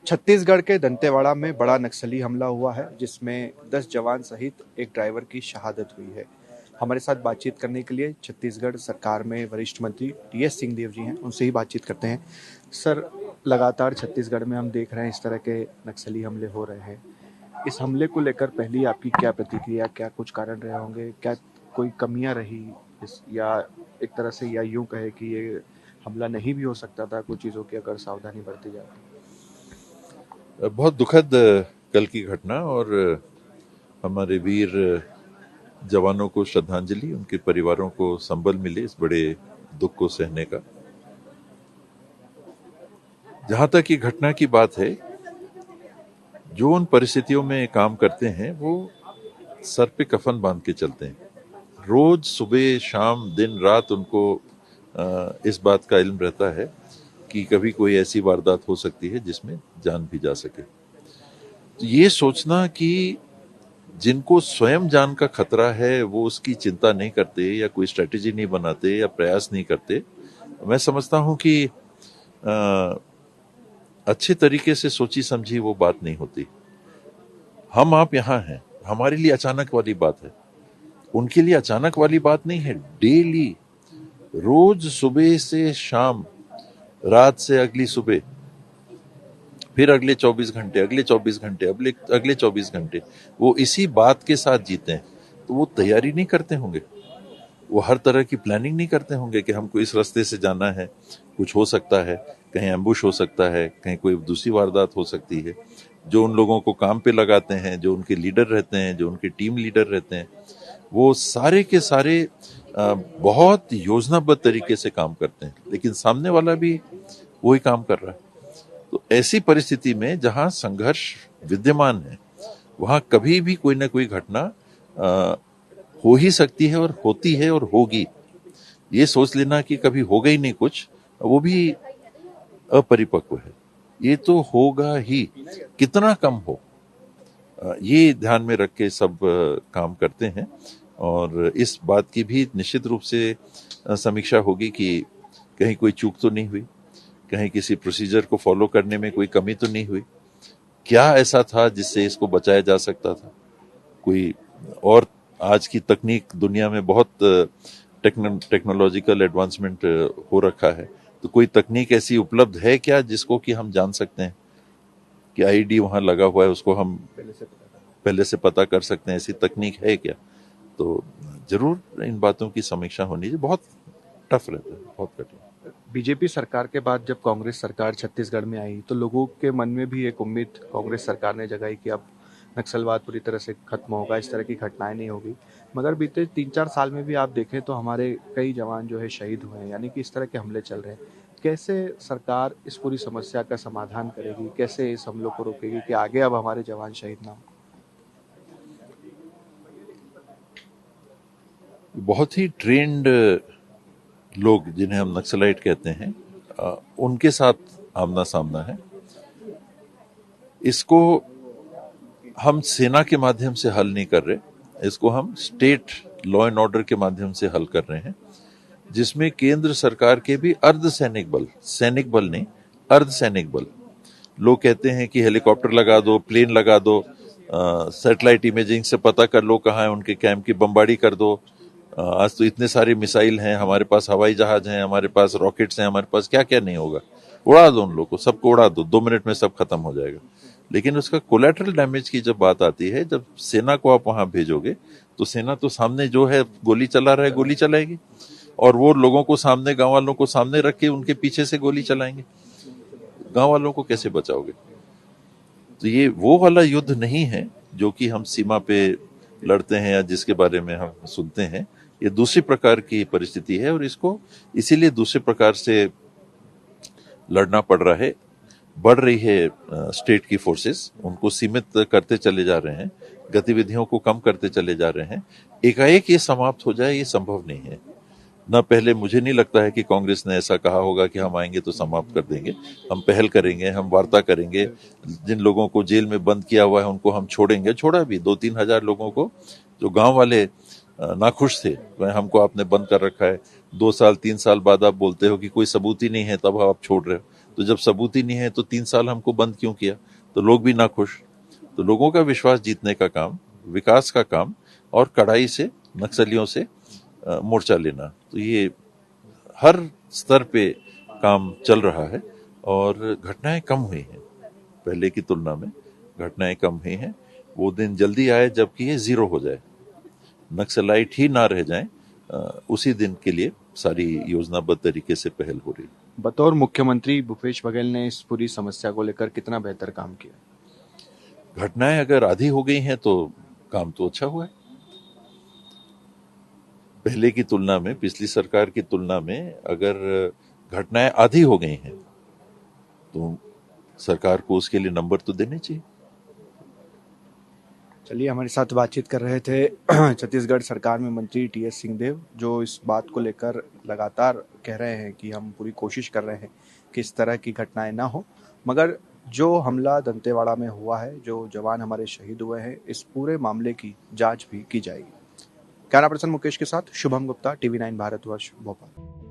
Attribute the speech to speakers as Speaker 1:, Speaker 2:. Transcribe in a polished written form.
Speaker 1: छत्तीसगढ़ के दंतेवाड़ा में बड़ा नक्सली हमला हुआ है जिसमें 10 जवान सहित एक ड्राइवर की शहादत हुई है। हमारे साथ बातचीत करने के लिए छत्तीसगढ़ सरकार में वरिष्ठ मंत्री टीएस सिंहदेव जी हैं, उनसे ही बातचीत करते हैं। सर, लगातार छत्तीसगढ़ में हम देख रहे हैं इस तरह के नक्सली हमले हो रहे हैं। इस हमले को लेकर पहली आपकी क्या प्रतिक्रिया, क्या कुछ कारण रहे होंगे, क्या कोई कमियां रही या एक तरह से या यूं कहे कि ये हमला नहीं भी हो सकता था कुछ चीज़ों की अगर सावधानी बरती जाती?
Speaker 2: बहुत दुखद कल की घटना और हमारे वीर जवानों को श्रद्धांजलि, उनके परिवारों को संबल मिले इस बड़े दुख को सहने का। जहां तक ये घटना की बात है, जो उन परिस्थितियों में काम करते हैं वो सर पे कफन बांध के चलते हैं। रोज सुबह शाम दिन रात उनको इस बात का इल्म रहता है कि कभी कोई ऐसी वारदात हो सकती है जिसमें जान भी जा सके। तो ये सोचना कि जिनको स्वयं जान का खतरा है वो उसकी चिंता नहीं करते या कोई स्ट्रेटेजी नहीं बनाते या प्रयास नहीं करते, मैं समझता हूं कि अच्छे तरीके से सोची समझी वो बात नहीं होती। हम आप यहाँ हैं, हमारे लिए अचानक वाली बात है, उनके लिए अचानक वाली बात नहीं है। डेली, रोज सुबह से शाम, रात से अगली सुबह, फिर अगले 24 घंटे, अगले 24 घंटे, अगले 24 घंटे वो इसी बात के साथ जीते हैं। तो वो तैयारी नहीं करते होंगे, वो हर तरह की प्लानिंग नहीं करते होंगे कि हमको इस रास्ते से जाना है, कुछ हो सकता है, कहीं एम्बुश हो सकता है, कहीं कोई दूसरी वारदात हो सकती है। जो उन लोगों को काम पे लगाते हैं, जो उनके लीडर रहते हैं, जो उनके टीम लीडर रहते हैं, वो सारे के सारे बहुत योजनाबद्ध तरीके से काम करते हैं, लेकिन सामने वाला भी वही काम कर रहा है। तो ऐसी परिस्थिति में जहां संघर्ष विद्यमान है, वहां कभी भी कोई ना कोई घटना हो ही सकती है और होती है और होगी। ये सोच लेना कि कभी होगा ही नहीं कुछ, वो भी अपरिपक्व है। ये तो होगा ही, कितना कम हो, ये ध्यान में रख के सब काम करते हैं। और इस बात की भी निश्चित रूप से समीक्षा होगी कि कहीं कोई चूक तो नहीं हुई, कहीं किसी प्रोसीजर को फॉलो करने में कोई कमी तो नहीं हुई, क्या ऐसा था जिससे इसको बचाया जा सकता था। कोई और आज की तकनीक दुनिया में बहुत टेक्नोलॉजिकल एडवांसमेंट हो रखा है, तो कोई तकनीक ऐसी उपलब्ध है क्या जिसको कि हम जान सकते हैं कि आईडी वहां लगा हुआ है, उसको हम पहले से पता कर सकते हैं, ऐसी तकनीक है क्या? तो जरूर इन बातों की समीक्षा होनी चाहिए। बहुत टफ रहता है, बहुत कठिन।
Speaker 1: बीजेपी सरकार के बाद जब कांग्रेस सरकार छत्तीसगढ़ में आई तो लोगों के मन में भी एक उम्मीद कांग्रेस सरकार ने जगाई कि अब नक्सलवाद पूरी तरह से खत्म होगा, इस तरह की घटनाएं नहीं होगी। मगर बीते 3-4 साल में भी आप देखें तो हमारे कई जवान जो है शहीद हुए हैं, यानी कि इस तरह के हमले चल रहे हैं। कैसे सरकार इस पूरी समस्या का समाधान करेगी, कैसे इस हमलों को रोकेगी कि आगे अब हमारे जवान शहीद ना हो?
Speaker 2: बहुत ही ट्रेंड लोग जिन्हें हम नक्सलाइट कहते हैं, उनके साथ आमना सामना है। इसको हम सेना के माध्यम से हल नहीं कर रहे, इसको हम स्टेट लॉ एंड ऑर्डर के माध्यम से हल कर रहे हैं, जिसमें केंद्र सरकार के भी अर्धसैनिक बल, सैनिक बल नहीं, अर्धसैनिक बल। लोग कहते हैं कि हेलीकॉप्टर लगा दो, प्लेन लगा दो, सैटेलाइट इमेजिंग से पता कर लो कहाँ है उनके कैंप, की बमबारी कर दो। आज तो इतने सारे मिसाइल हैं हमारे पास, हवाई जहाज हैं हमारे पास, रॉकेट्स हैं हमारे पास, क्या क्या नहीं होगा। उड़ा दो उन लोग को, सबको उड़ा दो, 2 मिनट में सब खत्म हो जाएगा। लेकिन उसका कोलैटरल डैमेज की जब बात आती है, जब सेना को आप वहां भेजोगे, तो सेना तो सामने जो है गोली चला रहा है, गोली चलाएगी, और वो लोगों को सामने, गांव वालों को सामने रख के उनके पीछे से गोली चलाएंगे। गांव वालों को कैसे बचाओगे? तो ये वो वाला युद्ध नहीं है जो कि हम सीमा पे लड़ते हैं या जिसके बारे में हम सुनते हैं। ये दूसरी प्रकार की परिस्थिति है और इसको इसीलिए दूसरे प्रकार से लड़ना पड़ रहा है। बढ़ रही है स्टेट की फोर्सेस, उनको सीमित करते चले जा रहे हैं, गतिविधियों को कम करते चले जा रहे हैं। एकाएक ये समाप्त हो जाए, ये संभव नहीं है। न पहले मुझे नहीं लगता है कि कांग्रेस ने ऐसा कहा होगा कि हम आएंगे तो समाप्त कर देंगे। हम पहल करेंगे, हम वार्ता करेंगे, जिन लोगों को जेल में बंद किया हुआ है उनको हम छोड़ेंगे। छोड़ा भी 2-3 हजार लोगों को, जो गांव वाले नाखुश थे, हमको आपने बंद कर रखा है, 2 साल 3 साल बाद आप बोलते हो कि कोई सबूत ही नहीं है, तब आप छोड़ रहे हो। तो जब सबूत ही नहीं है तो 3 साल हमको बंद क्यों किया? तो लोग भी ना खुश। तो लोगों का विश्वास जीतने का काम, विकास का काम और कड़ाई से नक्सलियों से मोर्चा लेना, तो ये हर स्तर पे काम चल रहा है और घटनाएं कम हुई हैं। पहले की तुलना में घटनाएं कम हुई हैं। वो दिन जल्दी आए जबकि ये जीरो हो जाए, नक्सलाइट ही ना रह जाएं, उसी दिन के लिए सारी योजनाबद्ध तरीके से पहल हो रही है।
Speaker 1: बतौर मुख्यमंत्री भूपेश बघेल ने इस पूरी समस्या को लेकर कितना बेहतर काम किया?
Speaker 2: घटनाएं अगर आधी हो गई हैं तो काम तो अच्छा हुआ है। पहले की तुलना में, पिछली सरकार की तुलना में अगर घटनाएं आधी हो गई हैं तो सरकार को उसके लिए नंबर तो देने चाहिए।
Speaker 1: चलिए, हमारे साथ बातचीत कर रहे थे छत्तीसगढ़ सरकार में मंत्री टीएस सिंहदेव, जो इस बात को लेकर लगातार कह रहे हैं कि हम पूरी कोशिश कर रहे हैं कि इस तरह की घटनाएं ना हो, मगर जो हमला दंतेवाड़ा में हुआ है, जो जवान हमारे शहीद हुए हैं, इस पूरे मामले की जांच भी की जाएगी। कैमरा पर्सन मुकेश के साथ शुभम गुप्ता, टीवी 9 भारतवर्ष, भोपाल।